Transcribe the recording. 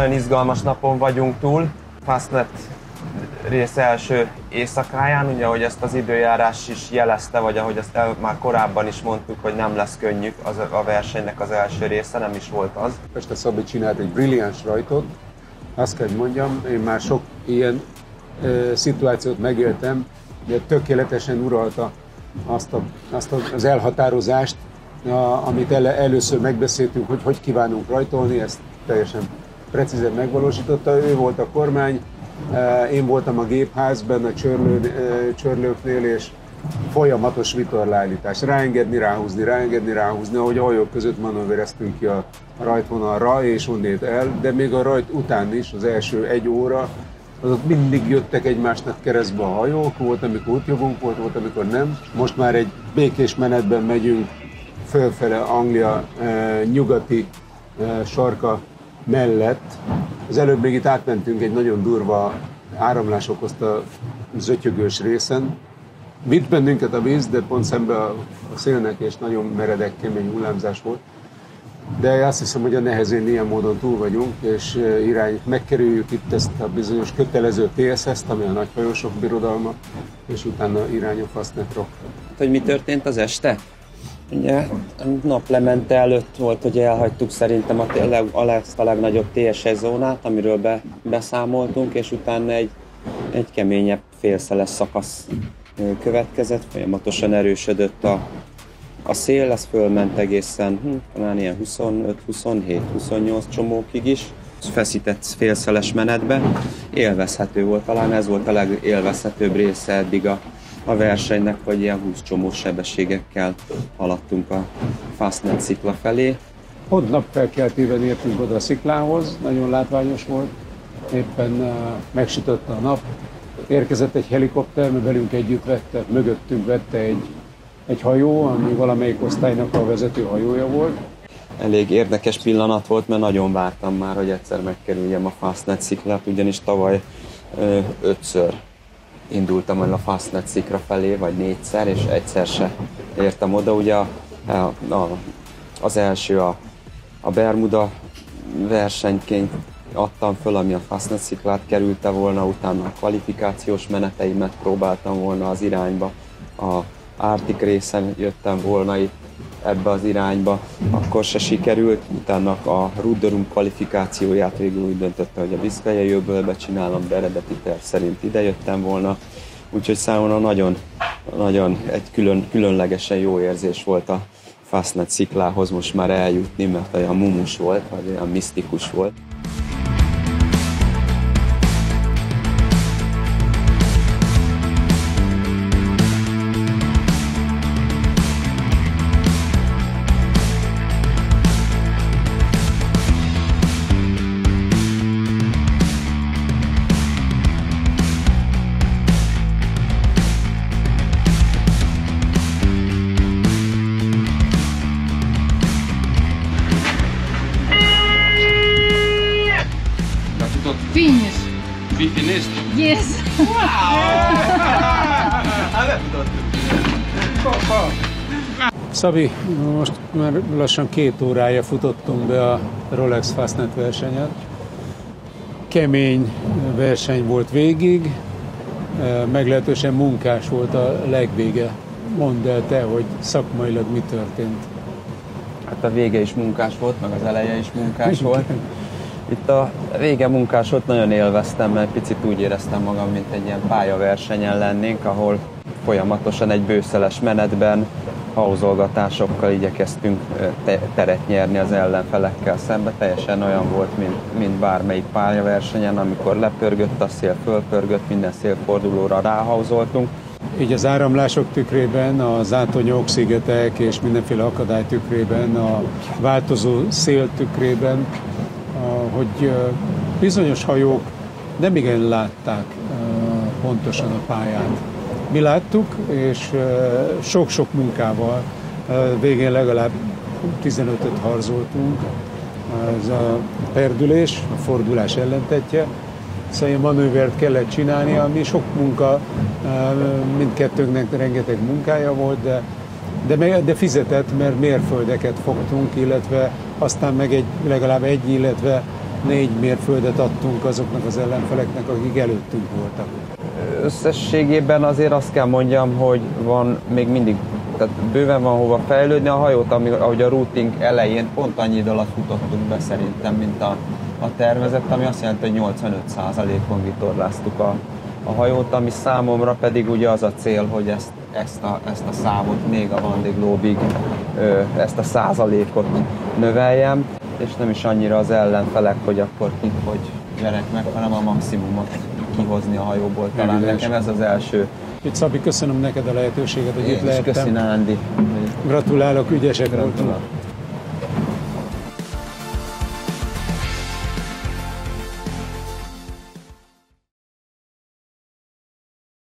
nagyon izgalmas napon vagyunk túl. Fastnet rész első éjszakáján, ugye ahogy ezt az időjárás is jelezte, vagy ahogy ezt már korábban is mondtuk, hogy nem lesz könnyű a versenynek az első része, nem is volt az. Peste Szabi csinált egy brilliáns rajtot, azt kell mondjam, én már sok ilyen szituációt megéltem, de tökéletesen uralta azt az elhatározást, amit először megbeszéltünk, hogy kívánunk rajtolni, ezt teljesen precízen megvalósította. Ő volt a kormány, én voltam a gépházban, a csörlőknél, és folyamatos vitorlállítás. Ráengedni, ráhúzni, ahogy a hajók között manővereztünk ki a rajtvonalra, és onnét el, de még a rajt után is, az első 1 óra, azok mindig jöttek egymásnak keresztbe a hajók, volt, amikor útjogunk volt, amikor nem. Most már egy békés menetben megyünk fölfele Anglia nyugati sarka mellett. Az előbb még itt átmentünk egy nagyon durva áramlás okozta zötyögős részen. Vitt bennünket a víz, de pont szembe a szélnek, és nagyon meredek, kemény hullámzás volt. De azt hiszem, hogy a nehezén ilyen módon túl vagyunk, és megkerüljük itt ezt a bizonyos kötelező TSS-t, ami a nagyhajósok birodalma, és utána irány a Fastnetra. Hogy mi történt az este? Ugye a naplemente előtt volt, hogy elhagytuk szerintem a legnagyobb TSS zónát, amiről beszámoltunk, és utána egy keményebb félszeles szakasz következett, folyamatosan erősödött a szél, ez fölment egészen talán ilyen 25-27-28 csomókig is, feszített félszeles menetbe, élvezhető volt, talán ez volt a legélvezhetőbb része eddig a versenynek, hogy ilyen 20 csomós sebességekkel haladtunk a Fastnet szikla felé. Pont napfelkeltében értünk oda a sziklához, nagyon látványos volt, éppen megsütötte a nap, érkezett egy helikopter, mert velünk együtt mögöttünk vette egy hajó, ami valamelyik osztálynak a vezető hajója volt. Elég érdekes pillanat volt, mert nagyon vártam már, hogy egyszer megkerüljem a Fastnet sziklát, ugyanis tavaly 5-ször indultam el a Fastnet szikra felé, vagy 4-szer, és egyszer se értem oda. Ugye az első a Bermuda versenyként adtam föl, ami a Fastnet sziklát kerülte volna, utána a kvalifikációs meneteimet próbáltam volna az irányba, a Arctic részen jöttem volna itt ebbe az irányba, akkor se sikerült, utána a Rudderum kvalifikációját végül úgy döntötte, hogy a Biszkaia öbölbe csinálom, de eredeti terv szerint ide jöttem volna, úgyhogy számomra nagyon egy különlegesen jó érzés volt a Fastnet sziklához most már eljutni, mert olyan mumus volt, vagy olyan misztikus volt. Finish. We finished? Yes. Szabi, most már lassan 2 órája futottunk be a Rolex Fastnet versenyet. Kemény verseny volt végig, meglehetősen munkás volt a legvége. Mondd el te, hogy szakmailag mi történt. Hát a vége is munkás volt, meg az eleje is munkás volt. Itt a vége munkás volt, nagyon élveztem, mert picit úgy éreztem magam, mint egy ilyen pályaversenyen lennénk, ahol folyamatosan egy bőszeles menetben, hauzolgatásokkal igyekeztünk teret nyerni az ellenfelekkel szembe. Teljesen olyan volt, mint bármelyik pályaversenyen, amikor lepörgött a szél, fölpörgött, minden szélfordulóra ráhauzoltunk. Így az áramlások tükrében, az átonyok, szigetek és mindenféle akadály tükrében, a változó szél tükrében, hogy bizonyos hajók nem igen látták pontosan a pályát. Mi láttuk, és sok-sok munkával, végén legalább 15-öt harzoltunk. Ez a perdülés, a fordulás ellentetje. Szóval ilyen manővert kellett csinálni, ami sok munka, mindkettőnknek rengeteg munkája volt, de fizetett, mert mérföldeket fogtunk, illetve aztán meg legalább egy, illetve 4 mérföldet adtunk azoknak az ellenfeleknek, akik előttünk voltak. Összességében azért azt kell mondjam, hogy van még mindig, tehát bőven van hova fejlődni. A hajót, ahogy a routing elején pont annyi idő alatt futottunk be szerintem, mint a tervezett, ami azt jelenti, hogy 85%-on vitorláztuk a hajót, ami számomra pedig ugye az a cél, hogy ezt a számot még a Vendée Globe-ig, ezt a százalékot növeljem, és nem is annyira az ellenfelek, hogy akkor hogy verek meg, hanem a maximumot kihozni a hajóból. Talán nekem ez az első. Itt Szabi, köszönöm neked a lehetőséget, hogy itt lehettem. Köszönöm, Ándi. Gratulálok, ügyesek voltunk.